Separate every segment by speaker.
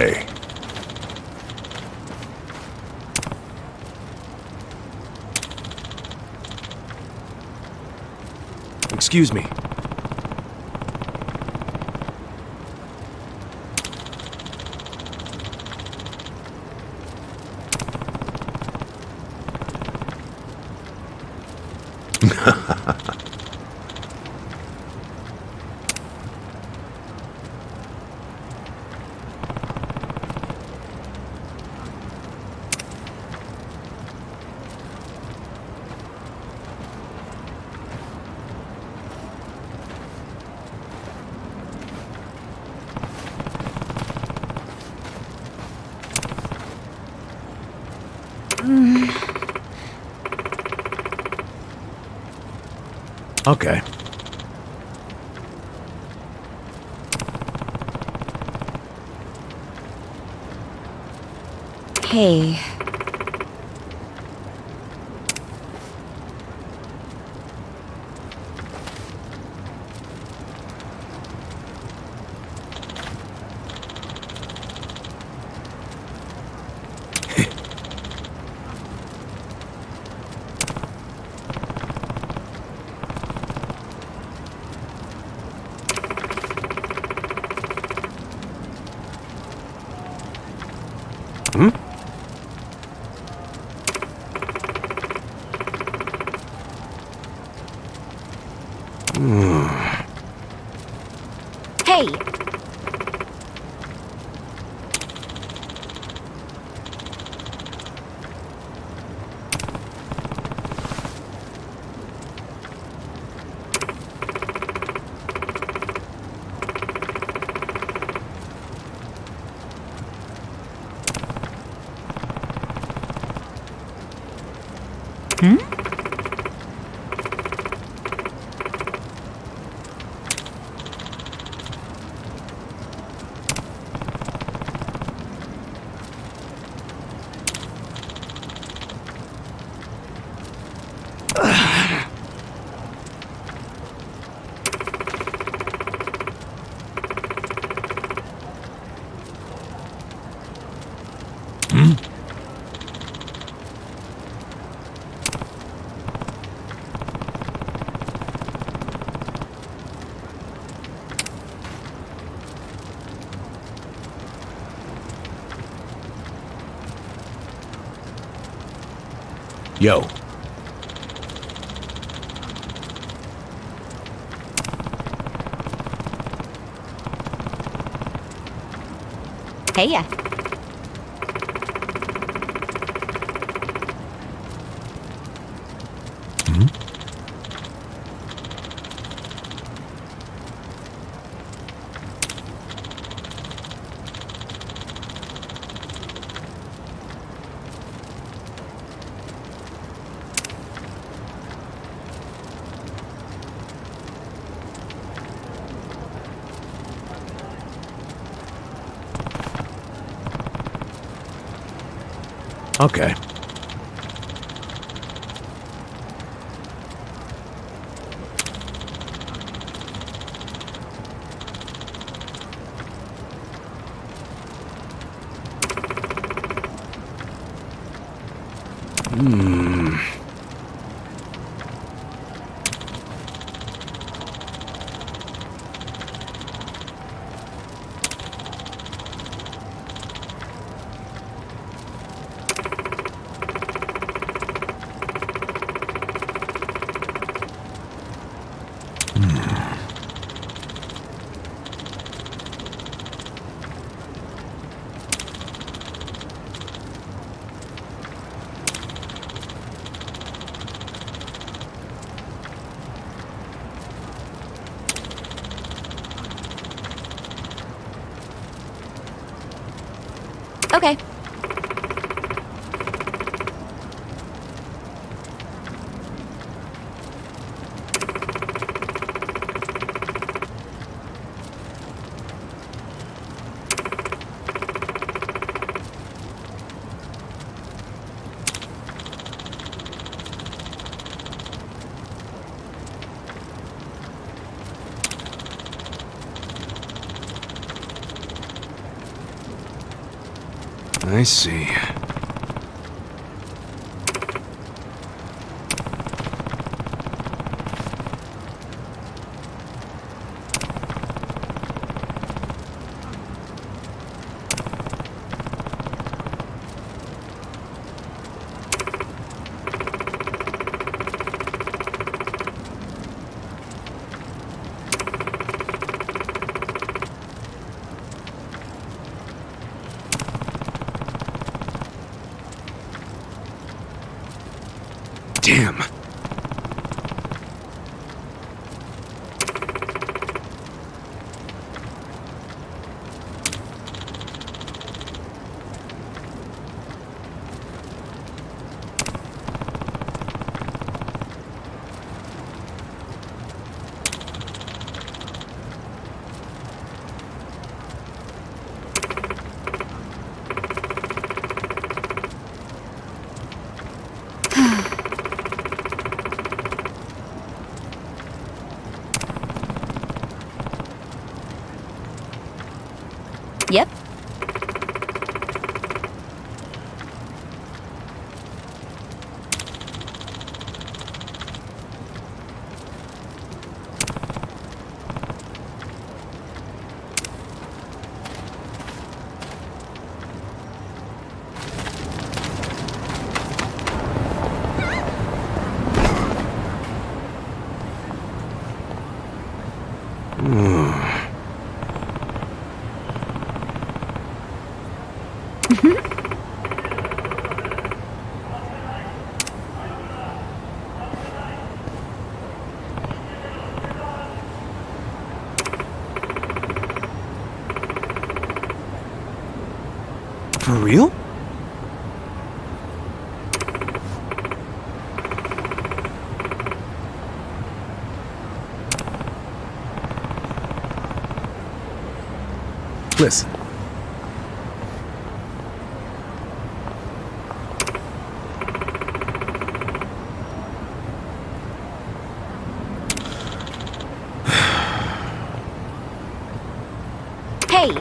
Speaker 1: Hey.
Speaker 2: Excuse me. Okay.
Speaker 3: Hey.
Speaker 2: Hmm?
Speaker 3: Hey! Hmm?
Speaker 2: Yo.
Speaker 3: Hey ya.
Speaker 2: Hmm? Okay. Hmm.
Speaker 3: Okay.
Speaker 2: I see. Damn.
Speaker 3: Yep.
Speaker 2: For real? Listen.
Speaker 3: Hey!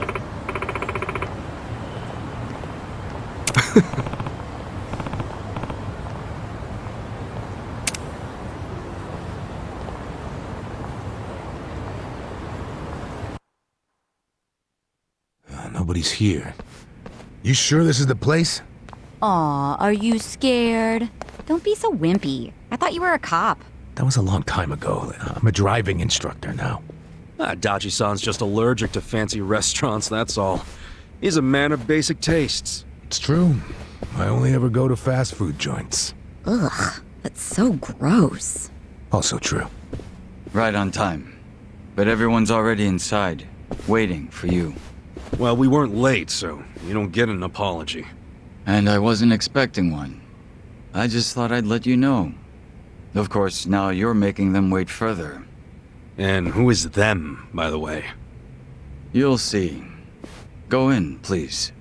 Speaker 2: Nobody's here.
Speaker 1: You sure this is the place?
Speaker 3: Aw, are you scared? Don't be so wimpy. I thought you were a cop.
Speaker 1: That was a long time ago. I'm a driving instructor now.
Speaker 2: Dachi-san's just allergic to fancy restaurants, that's all. He's a man of basic tastes.
Speaker 1: It's true. I only ever go to fast food joints.
Speaker 3: Ugh, that's so gross.
Speaker 1: Also true.
Speaker 4: Right on time. But everyone's already inside, waiting for you.
Speaker 2: Well, we weren't late, so you don't get an apology.
Speaker 4: And I wasn't expecting one. I just thought I'd let you know. Of course, now you're making them wait further.
Speaker 2: And who is them, by the way?
Speaker 4: You'll see. Go in, please.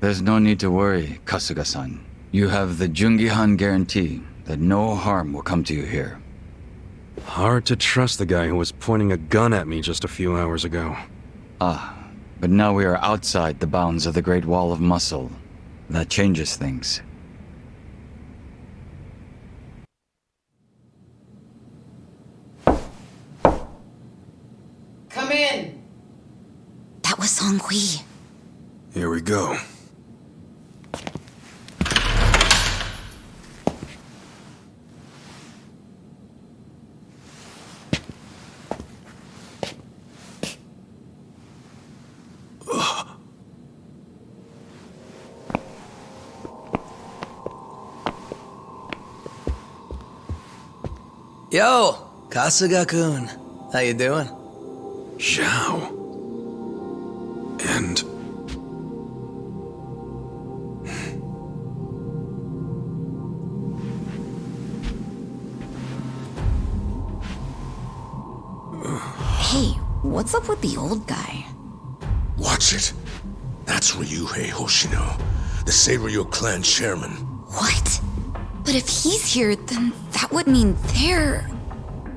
Speaker 4: There's no need to worry, Kasuga-san. You have the Jungihan guarantee that no harm will come to you here.
Speaker 2: Hard to trust the guy who was pointing a gun at me just a few hours ago.
Speaker 4: But now we are outside the bounds of the Great Wall of Muscle. That changes things.
Speaker 5: Come in!
Speaker 3: That was Song Hui.
Speaker 2: Here we go.
Speaker 5: Yo, Kasuga-kun. How you doing?
Speaker 2: Zhao. And...
Speaker 3: Hey, what's up with the old guy?
Speaker 1: Watch it. That's Ryuhei Hoshino, the Seiryu clan chairman.
Speaker 3: What? But if he's here, then that would mean they're...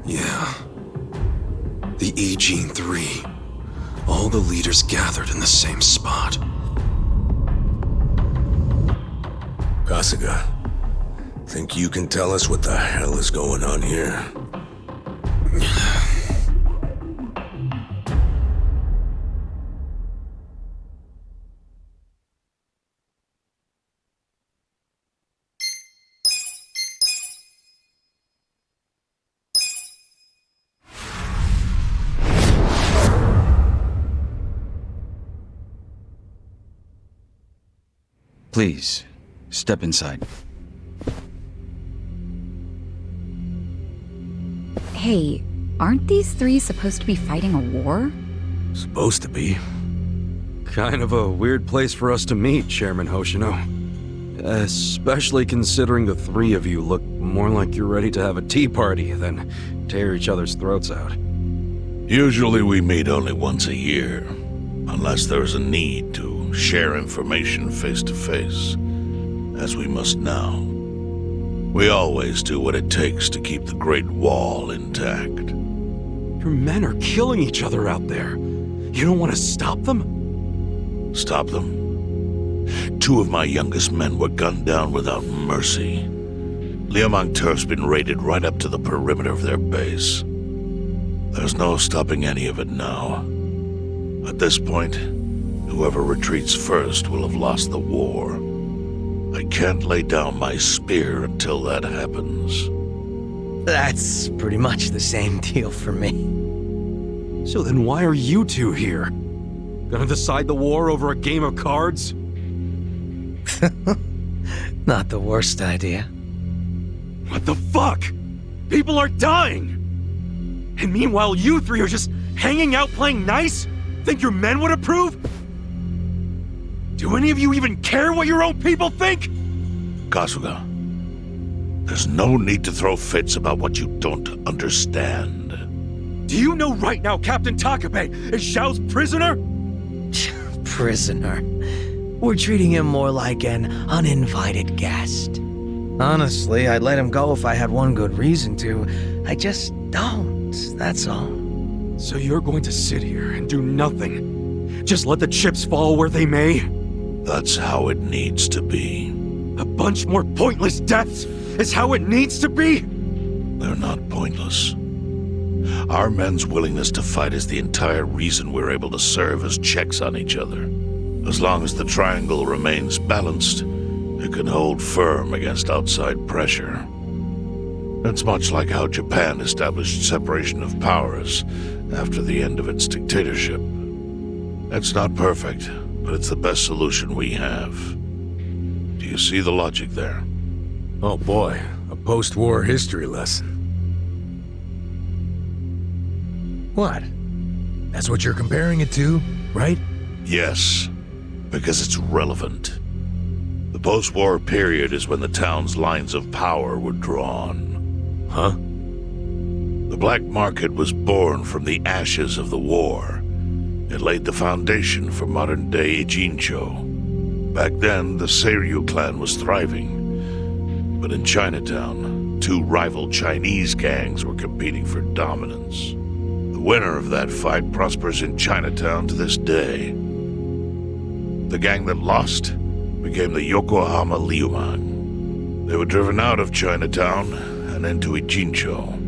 Speaker 2: yeah. The Agene 3. All the leaders gathered in the same spot.
Speaker 1: Kasuga, think you can tell us what the hell is going on here?
Speaker 4: Please, step inside.
Speaker 3: Hey, aren't these three supposed to be fighting a war?
Speaker 1: Supposed to be.
Speaker 2: Kind of a weird place for us to meet, Chairman Hoshino. Especially considering the three of you look more like you're ready to have a tea party than tear each other's throats out.
Speaker 6: Usually we meet only once a year, unless there's a need to share information face to face, as we must now. We always do what it takes to keep the Great Wall intact.
Speaker 2: Your men are killing each other out there. You don't want to stop them?
Speaker 6: Stop them? 2 of my youngest men were gunned down without mercy. Liumang Turf's been raided right up to the perimeter of their base. There's no stopping any of it now. At this point, whoever retreats first will have lost the war. I can't lay down my spear until that happens.
Speaker 5: That's pretty much the same deal for me.
Speaker 2: So then why are you two here? Gonna decide the war over a game of cards?
Speaker 5: Not the worst idea.
Speaker 2: What the fuck? People are dying! And meanwhile you three are just hanging out playing nice? Think your men would approve? Do any of you even care what your own people think?
Speaker 6: Kasuga, there's no need to throw fits about what you don't understand.
Speaker 2: Do you know right now Captain Takabe is Xiao's prisoner?
Speaker 5: Prisoner. We're treating him more like an uninvited guest. Honestly, I'd let him go if I had one good reason to. I just don't, that's all.
Speaker 2: So you're going to sit here and do nothing? Just let the chips fall where they may?
Speaker 6: That's how it needs to be.
Speaker 2: A bunch more pointless deaths is how it needs to be?
Speaker 6: They're not pointless. Our men's willingness to fight is the entire reason we're able to serve as checks on each other. As long as the triangle remains balanced, it can hold firm against outside pressure. It's much like how Japan established separation of powers after the end of its dictatorship. It's not perfect, but it's the best solution we have. Do you see the logic there?
Speaker 1: Oh boy, a post-war history lesson. What? That's what you're comparing it to, right?
Speaker 6: Yes, because it's relevant. The post-war period is when the town's lines of power were drawn.
Speaker 1: Huh?
Speaker 6: The black market was born from the ashes of the war. It laid the foundation for modern-day Ijincho. Back then, the Seiryu clan was thriving. But in Chinatown, 2 rival Chinese gangs were competing for dominance. The winner of that fight prospers in Chinatown to this day. The gang that lost became the Yokohama Liumang. They were driven out of Chinatown and into Ijincho.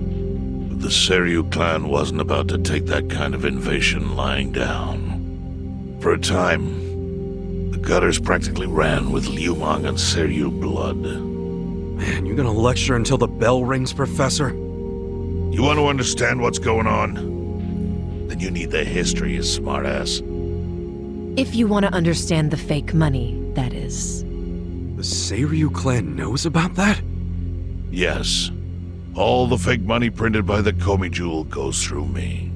Speaker 6: But the Seiryu clan wasn't about to take that kind of invasion lying down. For a time, the gutters practically ran with Liumang and Seiryu blood.
Speaker 2: Man, you're gonna lecture until the bell rings, Professor?
Speaker 6: You want to understand what's going on? Then you need the history, you smartass.
Speaker 7: If you want to understand the fake money, that is.
Speaker 2: The Seiryu clan knows about that?
Speaker 6: Yes. All the fake money printed by the Geomijul goes through me.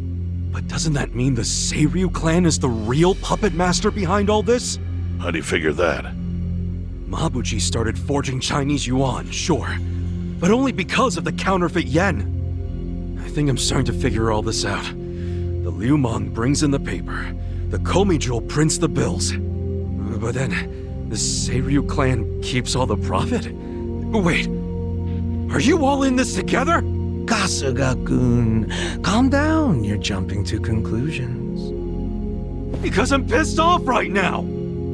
Speaker 2: But doesn't that mean the Seiryu clan is the real puppet master behind all this?
Speaker 6: How do you figure that?
Speaker 2: Mabuchi started forging Chinese yuan, sure. But only because of the counterfeit yen. I think I'm starting to figure all this out. The Liumang brings in the paper. The Geomijul prints the bills. But then, the Seiryu clan keeps all the profit? Wait, are you all in this together?
Speaker 5: Kasuga-kun, calm down. You're jumping to conclusions.
Speaker 2: Because I'm pissed off right now!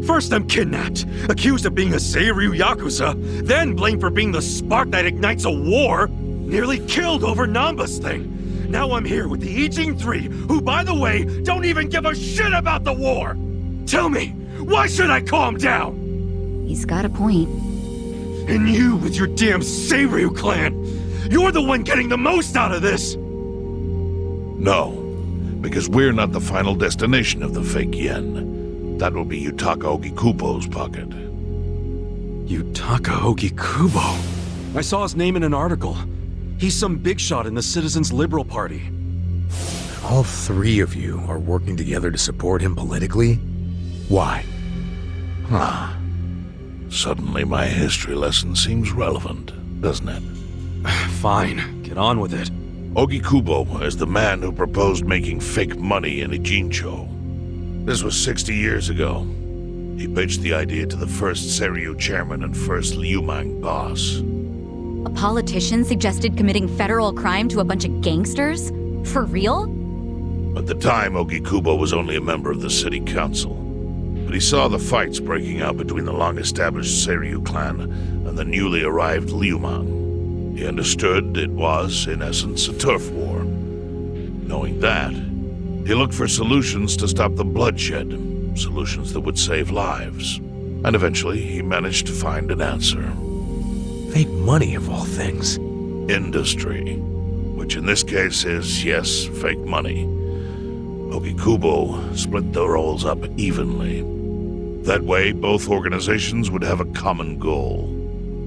Speaker 2: First I'm kidnapped, accused of being a Seiryu Yakuza, then blamed for being the spark that ignites a war, nearly killed over Nanba's thing. Now I'm here with the Ijing 3, who, by the way, don't even give a shit about the war! Tell me, why should I calm down?
Speaker 3: He's got a point.
Speaker 2: And you with your damn Seiryu clan! You're the one getting the most out of this!
Speaker 6: No, because we're not the final destination of the fake yen. That will be Yutaka Ogikubo's pocket.
Speaker 2: Yutaka Ogikubo? I saw his name in an article. He's some big shot in the Citizens Liberal Party.
Speaker 1: All three of you are working together to support him politically? Why? Huh.
Speaker 6: Suddenly my history lesson seems relevant, doesn't it?
Speaker 2: Fine, get on with it.
Speaker 6: Ogikubo is the man who proposed making fake money in Ijincho. This was 60 years ago. He pitched the idea to the first Seiryu chairman and first Liumang boss.
Speaker 3: A politician suggested committing federal crime to a bunch of gangsters? For real?
Speaker 6: At the time, Ogikubo was only a member of the city council. But he saw the fights breaking out between the long-established Seiryu clan and the newly arrived Liumang. He understood it was, in essence, a turf war. Knowing that, he looked for solutions to stop the bloodshed, solutions that would save lives. And eventually, he managed to find an answer.
Speaker 1: Fake money, of all things.
Speaker 6: Industry. Which in this case is, yes, fake money. Ogikubo split the roles up evenly. That way, both organizations would have a common goal.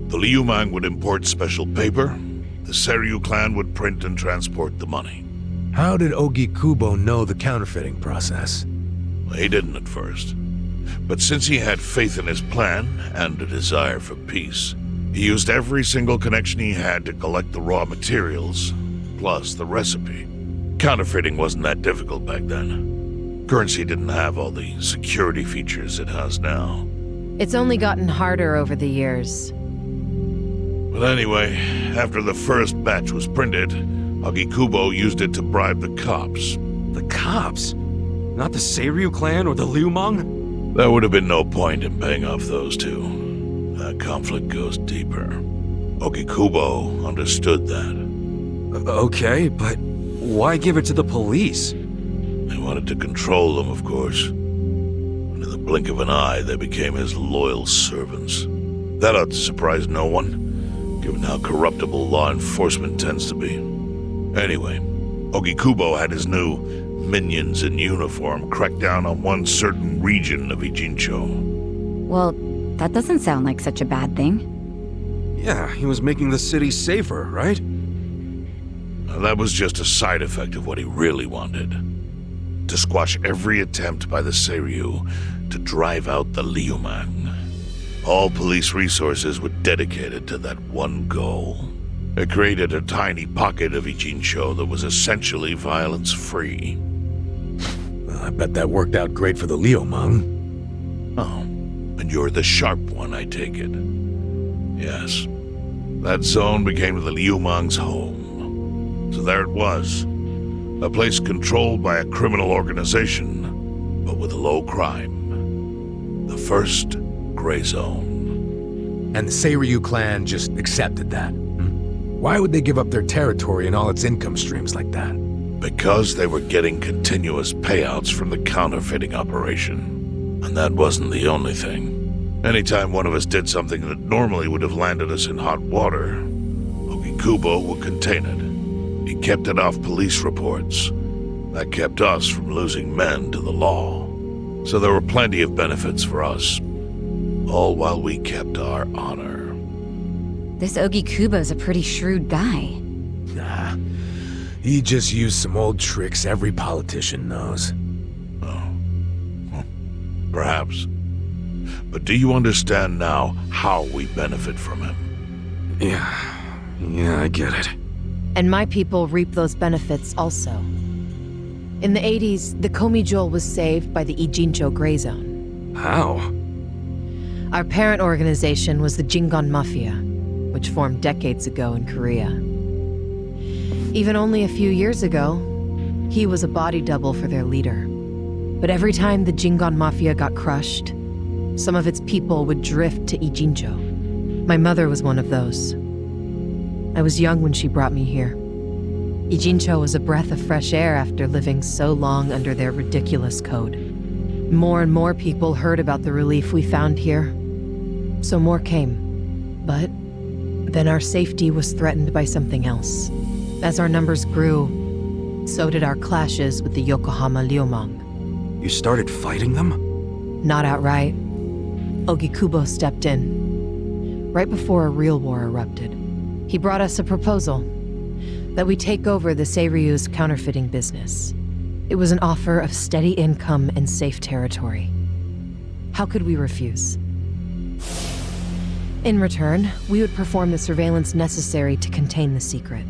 Speaker 6: The Liumang would import special paper, the Seiryu clan would print and transport the money.
Speaker 1: How did Ogikubo know the counterfeiting process?
Speaker 6: He didn't at first. But since he had faith in his plan and a desire for peace, he used every single connection he had to collect the raw materials, plus the recipe. Counterfeiting wasn't that difficult back then. Currency didn't have all the security features it has now.
Speaker 7: It's only gotten harder over the years.
Speaker 6: But anyway, after the first batch was printed, Ogikubo used it to bribe the cops.
Speaker 2: The cops? Not the Seiryu clan or the Liumang?
Speaker 6: There would have been no point in paying off those two. That conflict goes deeper. Ogikubo understood that.
Speaker 2: Okay, but why give it to the police?
Speaker 6: He wanted to control them, of course. And in the blink of an eye, they became his loyal servants. That ought to surprise no one, given how corruptible law enforcement tends to be. Anyway, Ogikubo had his new minions in uniform crack down on one certain region of Ijincho.
Speaker 3: Well, that doesn't sound like such a bad thing.
Speaker 2: Yeah, he was making the city safer, right?
Speaker 6: Now, that was just a side effect of what he really wanted. To squash every attempt by the Seiryu to drive out the Liumang. All police resources were dedicated to that one goal. It created a tiny pocket of Ijincho that was essentially violence-free.
Speaker 1: Well, I bet that worked out great for the Liumang.
Speaker 6: Oh, and you're the sharp one, I take it. Yes. That zone became the Liumang's home. So there it was. A place controlled by a criminal organization, but with low crime. The first gray zone.
Speaker 1: And the Seiryu clan just accepted that. Why would they give up their territory and all its income streams like that?
Speaker 6: Because they were getting continuous payouts from the counterfeiting operation. And that wasn't the only thing. Anytime one of us did something that normally would have landed us in hot water, Ogikubo would contain it. He kept it off police reports. That kept us from losing men to the law. So there were plenty of benefits for us. All while we kept our honor.
Speaker 3: This Ogikubo's a pretty shrewd guy.
Speaker 1: Nah, he just used some old tricks every politician knows.
Speaker 6: Perhaps. But do you understand now how we benefit from him?
Speaker 2: Yeah, I get it.
Speaker 7: And my people reap those benefits also. In the 80s, the Geomijul was saved by the Ijincho Gray Zone.
Speaker 2: How?
Speaker 7: Our parent organization was the Jingon Mafia, which formed decades ago in Korea. Even only a few years ago, he was a body double for their leader. But every time the Jingon Mafia got crushed, some of its people would drift to Ijincho. My mother was one of those. I was young when she brought me here. Ijincho was a breath of fresh air after living so long under their ridiculous code. More and more people heard about the relief we found here, so more came. But then our safety was threatened by something else. As our numbers grew, so did our clashes with the Yokohama Liumang.
Speaker 2: You started fighting them?
Speaker 7: Not outright. Ogikubo stepped in, right before a real war erupted. He brought us a proposal, that we take over the Seiryu's counterfeiting business. It was an offer of steady income and safe territory. How could we refuse? In return, we would perform the surveillance necessary to contain the secret.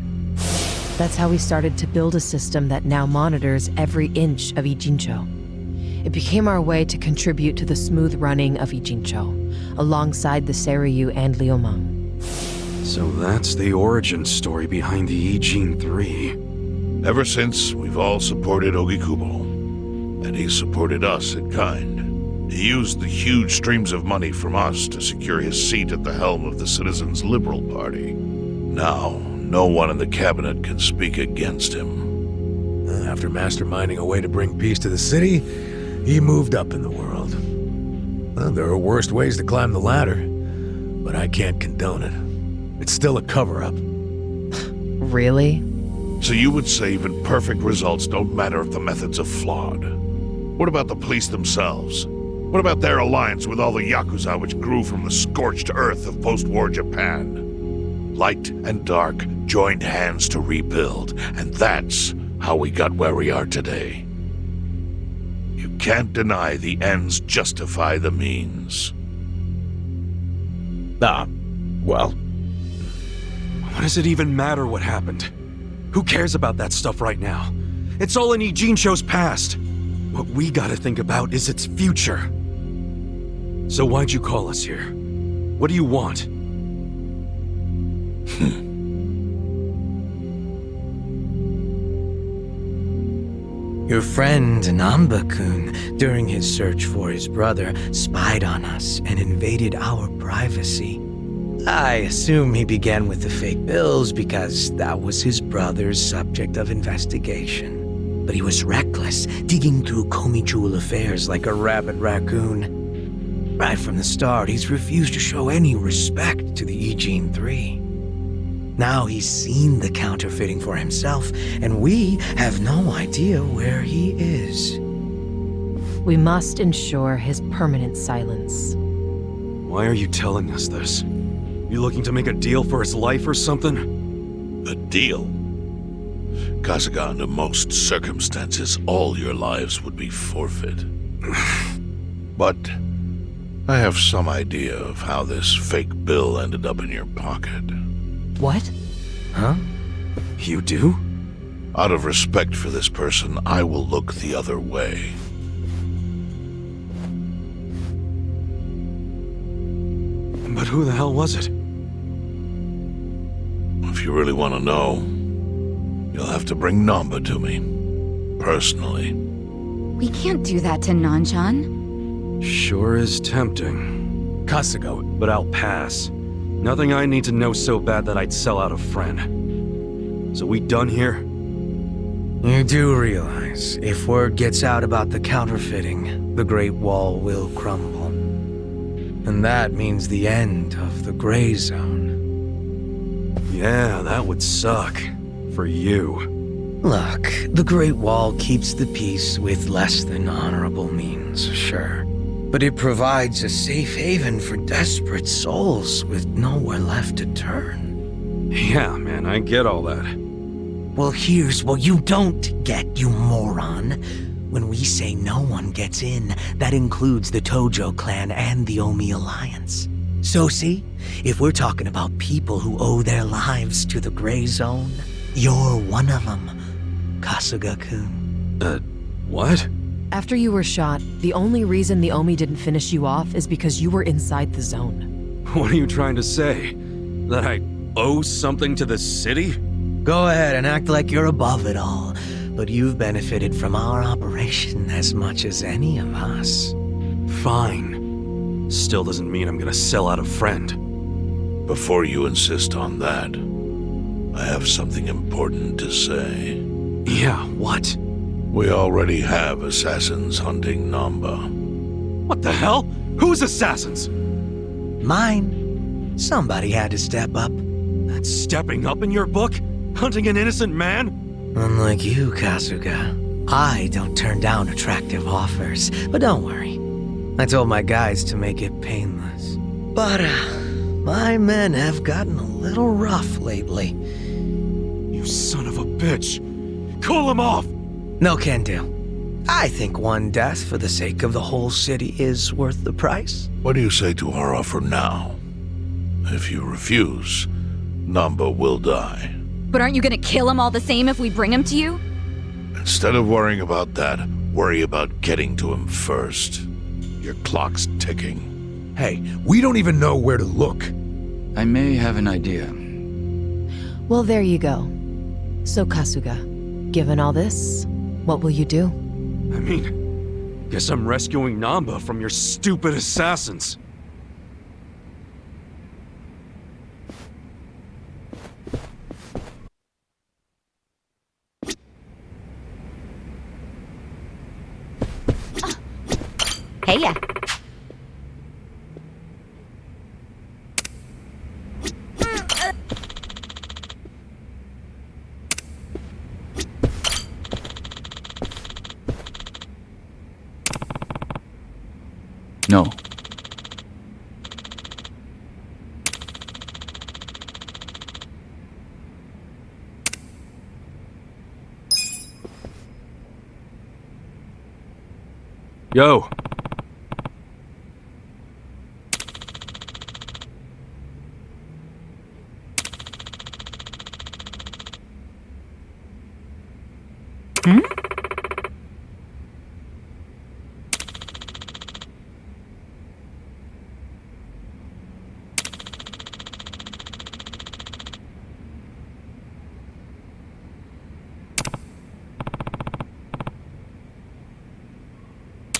Speaker 7: That's how we started to build a system that now monitors every inch of Ijincho. It became our way to contribute to the smooth running of Ijincho, alongside the Seiryu and Liumang.
Speaker 2: So that's the origin story behind the Ijin 3.
Speaker 6: Ever since, we've all supported Ogikubo, and he supported us in kind. He used the huge streams of money from us to secure his seat at the helm of the Citizens' Liberal Party. Now, no one in the cabinet can speak against him.
Speaker 1: After masterminding a way to bring peace to the city, he moved up in the world. Well, there are worse ways to climb the ladder, but I can't condone it. It's still a cover-up.
Speaker 7: Really?
Speaker 6: So you would say even perfect results don't matter if the methods are flawed? What about the police themselves? What about their alliance with all the Yakuza which grew from the scorched earth of post-war Japan? Light and dark joined hands to rebuild, and that's how we got where we are today. You can't deny the ends justify the means.
Speaker 1: Well,
Speaker 2: What does it even matter what happened? Who cares about that stuff right now? It's all in Ijincho's past. What we gotta think about is its future. So why'd you call us here? What do you want?
Speaker 5: Your friend Nanba-kun, during his search for his brother, spied on us and invaded our privacy. I assume he began with the fake bills because that was his brother's subject of investigation. But he was reckless, digging through Geomijul affairs like a rabid raccoon. Right from the start, he's refused to show any respect to the Ijin 3. Now he's seen the counterfeiting for himself, and we have no idea where he is.
Speaker 7: We must ensure his permanent silence.
Speaker 2: Why are you telling us this? You looking to make a deal for his life or something?
Speaker 6: A deal? Kasuga, under most circumstances, all your lives would be forfeit. But I have some idea of how this fake bill ended up in your pocket.
Speaker 7: What?
Speaker 5: Huh?
Speaker 2: You do?
Speaker 6: Out of respect for this person, I will look the other way.
Speaker 2: But who the hell was it?
Speaker 6: If you really want to know, you'll have to bring Nanba to me. Personally.
Speaker 3: We can't do that to Nanchan.
Speaker 2: Sure is tempting.
Speaker 1: Kasuga,
Speaker 2: But I'll pass. Nothing I need to know so bad that I'd sell out a friend. So we done here?
Speaker 5: You do realize, if word gets out about the counterfeiting, the Great Wall will crumble. And that means the end of the Gray Zone.
Speaker 2: Yeah, that would suck. For you.
Speaker 5: Look, the Great Wall keeps the peace with less than honorable means, sure. But it provides a safe haven for desperate souls with nowhere left to turn.
Speaker 2: Yeah, man, I get all that.
Speaker 5: Well, here's what you don't get, you moron. When we say no one gets in, that includes the Tojo clan and the Omi Alliance. So see, if we're talking about people who owe their lives to the Gray Zone, you're one of them, Kasuga-kun.
Speaker 2: What?
Speaker 7: After you were shot, the only reason the Omi didn't finish you off is because you were inside the zone.
Speaker 2: What are you trying to say? That I owe something to the city?
Speaker 5: Go ahead and act like you're above it all, but you've benefited from our operation as much as any of us.
Speaker 2: Fine. Still doesn't mean I'm gonna sell out a friend.
Speaker 6: Before you insist on that, I have something important to say.
Speaker 2: Yeah, what?
Speaker 6: We already have assassins hunting Nanba.
Speaker 2: What the hell? Who's assassins?
Speaker 5: Mine. Somebody had to step up.
Speaker 2: That's stepping up in your book? Hunting an innocent man?
Speaker 5: Unlike you, Kasuga, I don't turn down attractive offers. But don't worry. I told my guys to make it painless. But, my men have gotten a little rough lately.
Speaker 2: You son of a bitch! Call him off!
Speaker 5: No can do. I think one death for the sake of the whole city is worth the price.
Speaker 6: What do you say to our offer now? If you refuse, Nanba will die.
Speaker 3: But aren't you gonna kill him all the same if we bring him to you?
Speaker 6: Instead of worrying about that, worry about getting to him first. Your clock's ticking.
Speaker 1: Hey, we don't even know where to look.
Speaker 4: I may have an idea.
Speaker 7: Well, there you go. So, Kasuga, given all this, what will you do?
Speaker 2: I mean, guess I'm rescuing Nanba from your stupid assassins.
Speaker 3: Hey ya.
Speaker 4: No.
Speaker 2: Yo.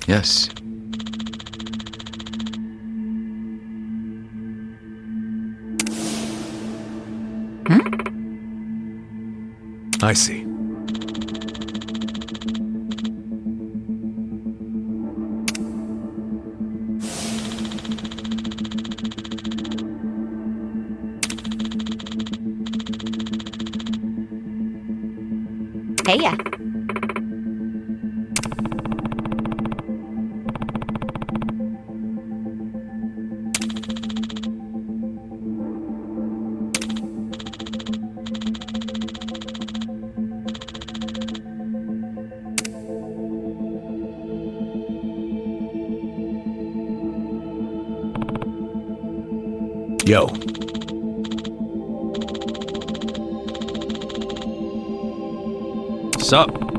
Speaker 4: Yes.
Speaker 1: I see.
Speaker 3: Hey ya.
Speaker 1: Yo.
Speaker 2: Sup?